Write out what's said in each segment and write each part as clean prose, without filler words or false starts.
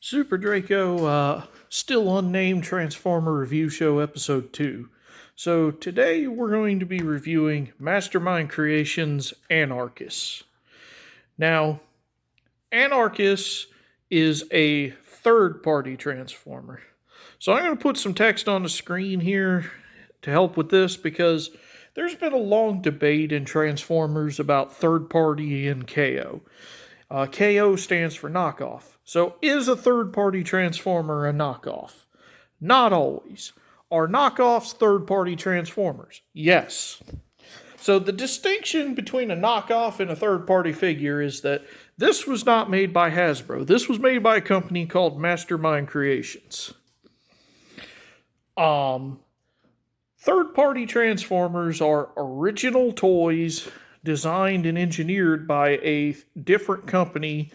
Super Draco, still unnamed Transformer Review Show Episode 2. So today we're going to be reviewing Mastermind Creations' Anarchus. Now, Anarchus is a third-party Transformer. So I'm going to put some text on the screen here to help with this because there's been a long debate in Transformers about third-party and KO. KO stands for knockoff. So is a third-party Transformer a knockoff? Not always. Are knockoffs third-party Transformers? Yes. So the distinction between a knockoff and a third-party figure is that this was not made by Hasbro. This was made by a company called Mastermind Creations. Third-party Transformers are original toys designed and engineered by a different company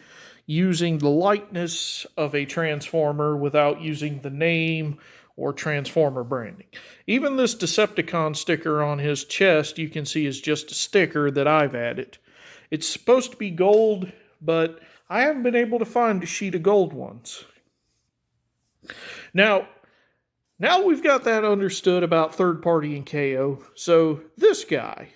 using the likeness of a Transformer without using the name or Transformer branding. Even this Decepticon sticker on his chest you can see is just a sticker that I've added. It's supposed to be gold, but I haven't been able to find a sheet of gold ones. Now we've got that understood about third party and KO. So this guy,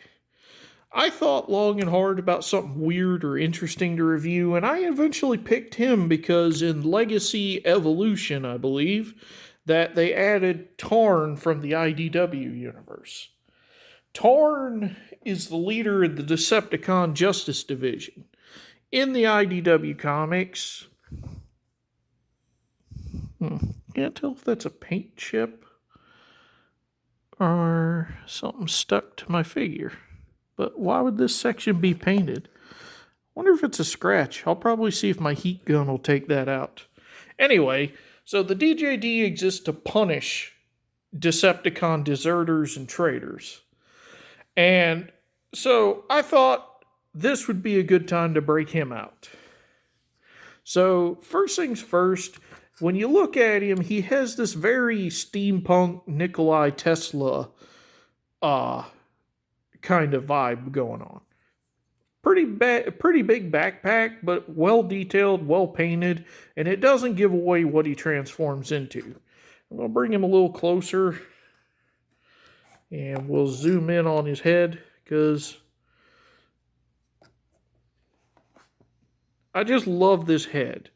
I thought long and hard about something weird or interesting to review, and I eventually picked him because in Legacy Evolution, I believe, that they added Tarn from the IDW universe. Tarn is the leader of the Decepticon Justice Division. In the IDW comics, can't tell if that's a paint chip or something stuck to my figure. But why would this section be painted? I wonder if it's a scratch. I'll probably see if my heat gun will take that out. Anyway, so the DJD exists to punish Decepticon deserters and traitors. And so I thought this would be a good time to break him out. So first things first, when you look at him, he has this very steampunk Nikolai Tesla kind of vibe going on. Pretty big backpack, but well detailed, well painted, and it doesn't give away what he transforms into. I'm going to bring him a little closer, and we'll zoom in on his head, because I just love this head.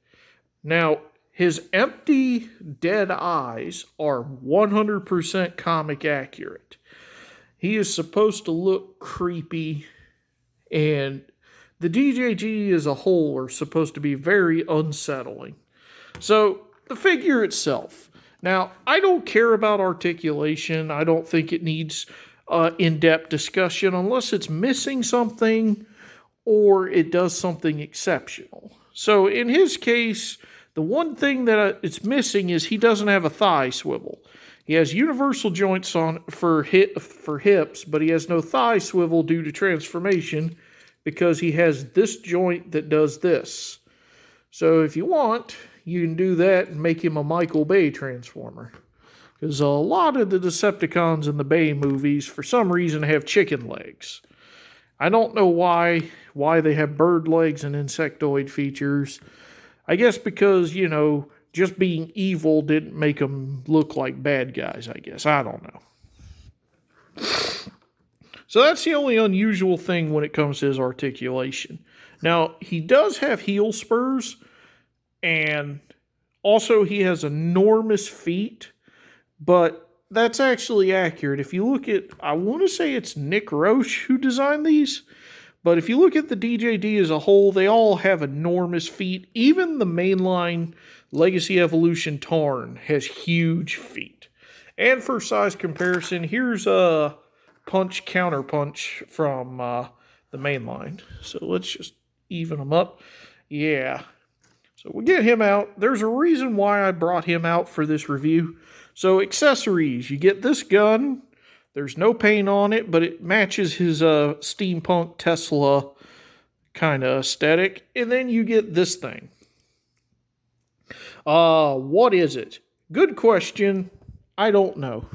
Now, his empty, dead eyes are 100% comic accurate. He is supposed to look creepy, and the DJG as a whole are supposed to be very unsettling. So, the figure itself. Now, I don't care about articulation. I don't think it needs in-depth discussion unless it's missing something or it does something exceptional. So, in his case, the one thing that it's missing is he doesn't have a thigh swivel. He has universal joints on for hips, but he has no thigh swivel due to transformation because he has this joint that does this. So if you want, you can do that and make him a Michael Bay Transformer. Because a lot of the Decepticons in the Bay movies, for some reason, have chicken legs. I don't know why they have bird legs and insectoid features. I guess because, just being evil didn't make them look like bad guys, I guess. I don't know. So that's the only unusual thing when it comes to his articulation. Now, he does have heel spurs, and also he has enormous feet, but that's actually accurate. If you look at, I want to say it's Nick Roche who designed these, but if you look at the DJD as a whole, they all have enormous feet. Even the mainline Legacy Evolution Tarn has huge feet. And for size comparison, here's a punch counterpunch from the mainline. So let's just even them up. Yeah. So we'll get him out. There's a reason why I brought him out for this review. So accessories, you get this gun. There's no paint on it, but it matches his steampunk Tesla kind of aesthetic. And then you get this thing. What is it? Good question. I don't know.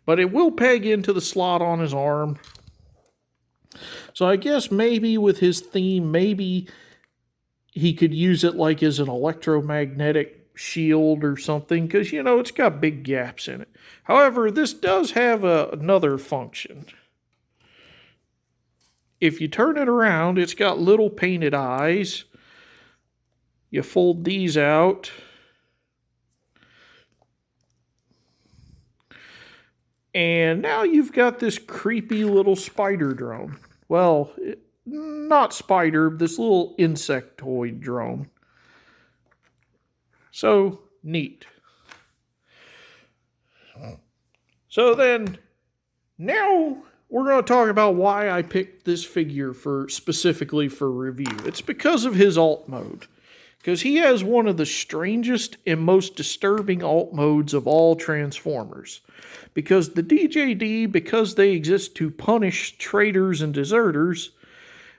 But it will peg into the slot on his arm. So I guess maybe with his theme, maybe he could use it like as an electromagnetic shield or something because, you know, it's got big gaps in it. However, this does have another function. If you turn it around, it's got little painted eyes. You fold these out. And now you've got this creepy little spider drone. Well, not spider, this little insectoid drone. So neat. So then, now we're going to talk about why I picked this figure specifically for review. It's because of his alt mode. Because he has one of the strangest and most disturbing alt modes of all Transformers. Because the DJD, because they exist to punish traitors and deserters,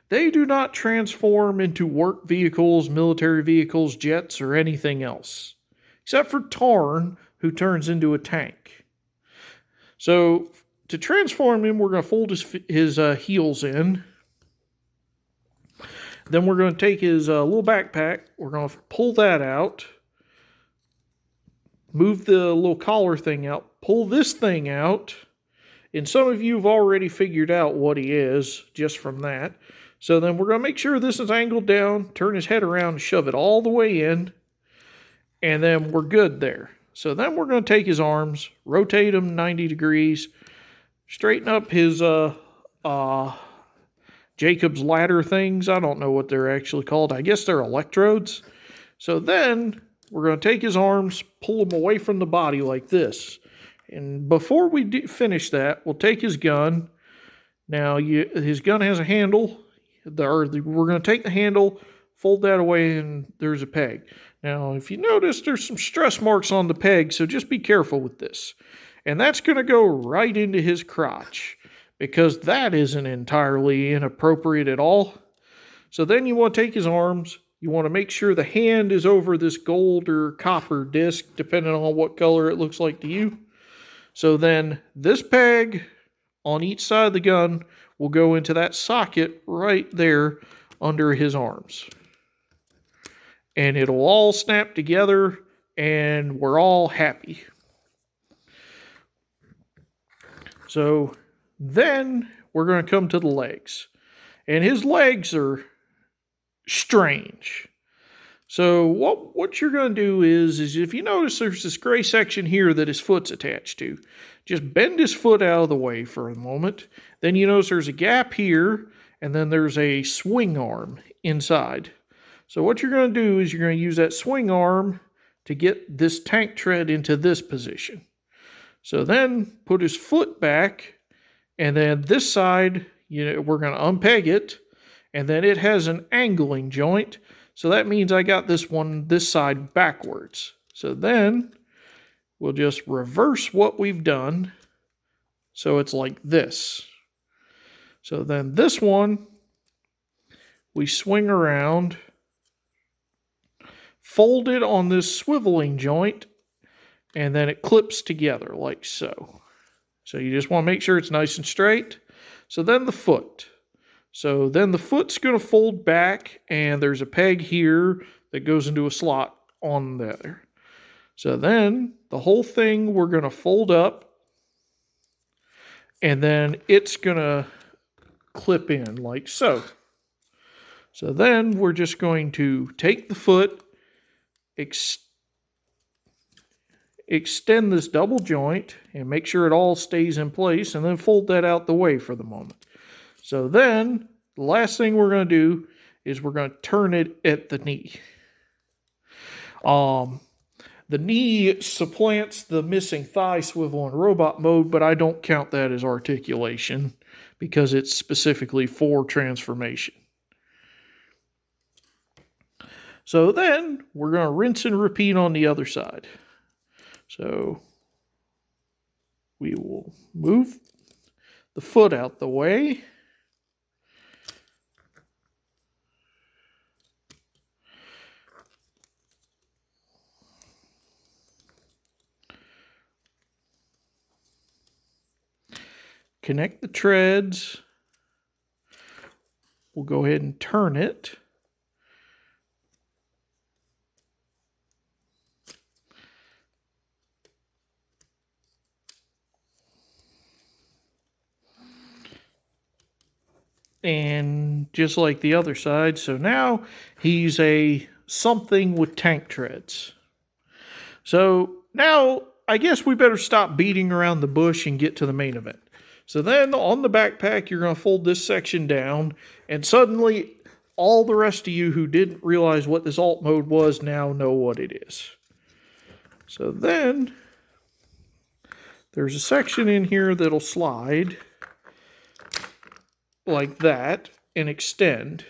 they do not transform into work vehicles, military vehicles, jets, or anything else. Except for Tarn, who turns into a tank. So, to transform him, we're going to fold his heels in. Then we're going to take his little backpack. We're going to pull that out. Move the little collar thing out. Pull this thing out. And some of you have already figured out what he is just from that. So then we're going to make sure this is angled down. Turn his head around and shove it all the way in. And then we're good there. So then we're going to take his arms. Rotate them 90 degrees. Straighten up his Jacob's ladder things. I don't know what they're actually called. I guess they're electrodes. So then we're going to take his arms, pull them away from the body like this. And before we finish that, we'll take his gun. Now, his gun has a handle. We're going to take the handle, fold that away, and there's a peg. Now, if you notice, there's some stress marks on the peg, so just be careful with this. And that's going to go right into his crotch, because that isn't entirely inappropriate at all. So then you want to take his arms. You want to make sure the hand is over this gold or copper disc, depending on what color it looks like to you. So then this peg on each side of the gun will go into that socket right there under his arms. And it'll all snap together, and we're all happy. So then we're going to come to the legs. And his legs are strange. So what you're going to do is if you notice there's this gray section here that his foot's attached to, just bend his foot out of the way for a moment. Then you notice there's a gap here, and then there's a swing arm inside. So what you're going to do is you're going to use that swing arm to get this tank tread into this position. So then put his foot back, and then this side, we're going to unpeg it, and then it has an angling joint. So that means I got this side backwards. So then we'll just reverse what we've done. So it's like this. So then this one, we swing around, fold it on this swiveling joint, and then it clips together like so. So you just want to make sure it's nice and straight. So then the foot. So then the foot's going to fold back, and there's a peg here that goes into a slot on there. So then the whole thing we're going to fold up, and then it's going to clip in like so. So then we're just going to take the foot, extend this double joint, and make sure it all stays in place, and then fold that out the way for the moment. So then, the last thing we're going to do is we're going to turn it at the knee. The knee supplants the missing thigh swivel in robot mode, but I don't count that as articulation because it's specifically for transformation. So then, we're going to rinse and repeat on the other side. So, we will move the foot out the way. Connect the treads. We'll go ahead and turn it. and just like the other side. So now he's a something with tank treads. So now I guess we better stop beating around the bush and get to the main event. So then on the backpack, you're going to fold this section down, and suddenly all the rest of you who didn't realize what this alt mode was now know what it is. So then there's a section in here that'll slide like that and extend.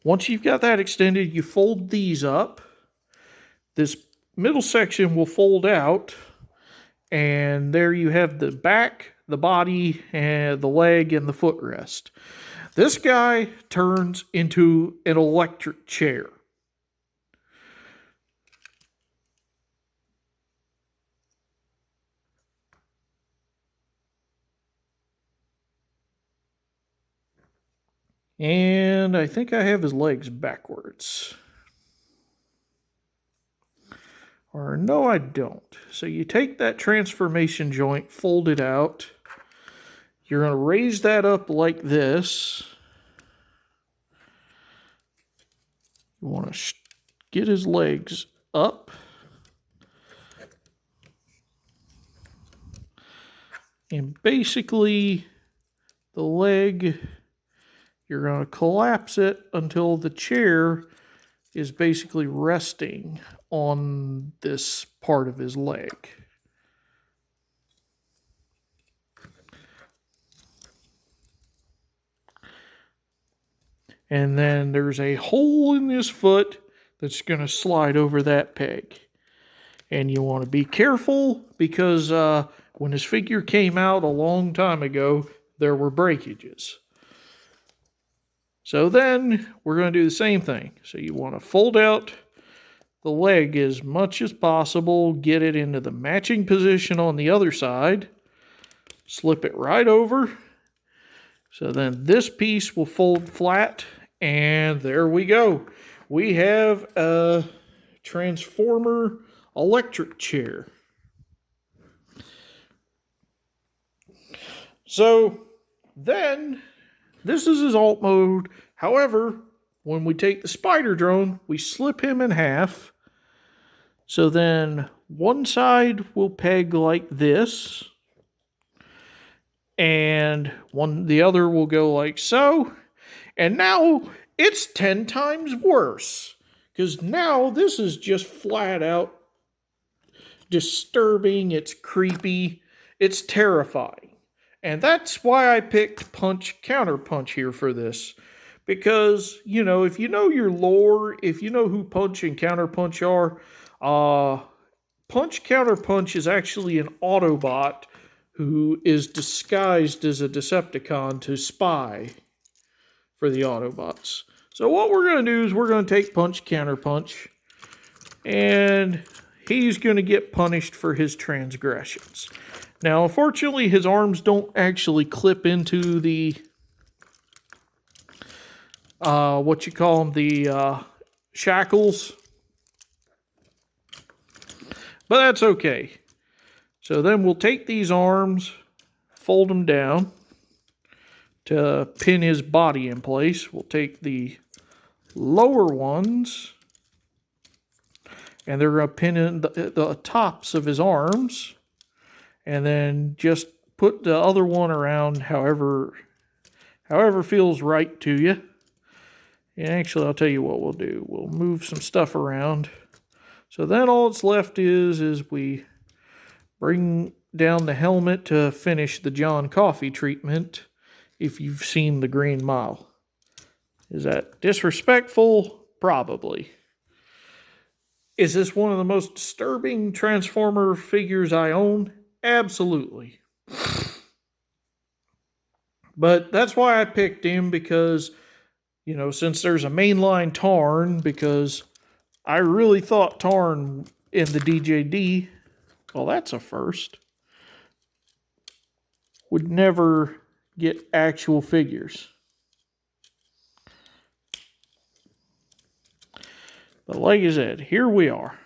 Once you've got that extended, you fold these up. This middle section will fold out, and there you have the back, the body, and the leg, and the footrest. This guy turns into an electric chair. And I think I have his legs backwards. Or no, I don't. So you take that transformation joint, fold it out. You're going to raise that up like this. You want to get his legs up. And basically, the leg, you're going to collapse it until the chair is basically resting on this part of his leg. And then there's a hole in this foot that's going to slide over that peg. And you want to be careful because when this figure came out a long time ago, there were breakages. So then we're going to do the same thing. So you want to fold out the leg as much as possible, get it into the matching position on the other side, slip it right over. So then this piece will fold flat, and there we go. We have a Transformer electric chair. So then this is his alt mode. However, when we take the spider drone, we slip him in half. So then one side will peg like this, and the other will go like so. And now it's 10 times worse, because now this is just flat out disturbing. It's creepy. It's terrifying. And that's why I picked Punch Counterpunch here for this. Because, you know, if you know your lore, if you know who Punch and Counterpunch are, Punch Counterpunch is actually an Autobot who is disguised as a Decepticon to spy for the Autobots. So what we're going to do is we're going to take Punch Counterpunch, and he's going to get punished for his transgressions. Now, unfortunately, his arms don't actually clip into the the shackles. But that's okay. So then we'll take these arms, fold them down to pin his body in place. We'll take the lower ones, and they're going to pin in the tops of his arms, and then just put the other one around however feels right to you. And actually, I'll tell you what we'll do. We'll move some stuff around. So then all that's left is we bring down the helmet to finish the John Coffey treatment, if you've seen The Green Mile. Is that disrespectful? Probably. Is this one of the most disturbing Transformer figures I own? Absolutely. But that's why I picked him, because, you know, since there's a mainline Tarn, because I really thought Tarn in the DJD, well, that's a first, would never get actual figures. But like I said, here we are.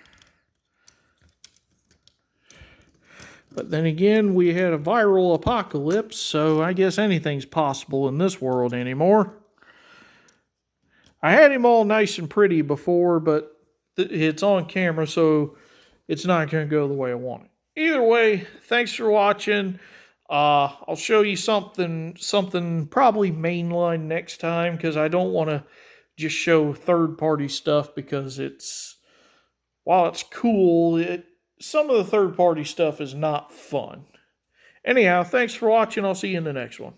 But then again, we had a viral apocalypse, so I guess anything's possible in this world anymore. I had him all nice and pretty before, but it's on camera, so it's not going to go the way I want it. Either way, thanks for watching. I'll show you something probably mainline next time, because I don't want to just show third-party stuff, because while it's cool, some of the third-party stuff is not fun. Anyhow, thanks for watching. I'll see you in the next one.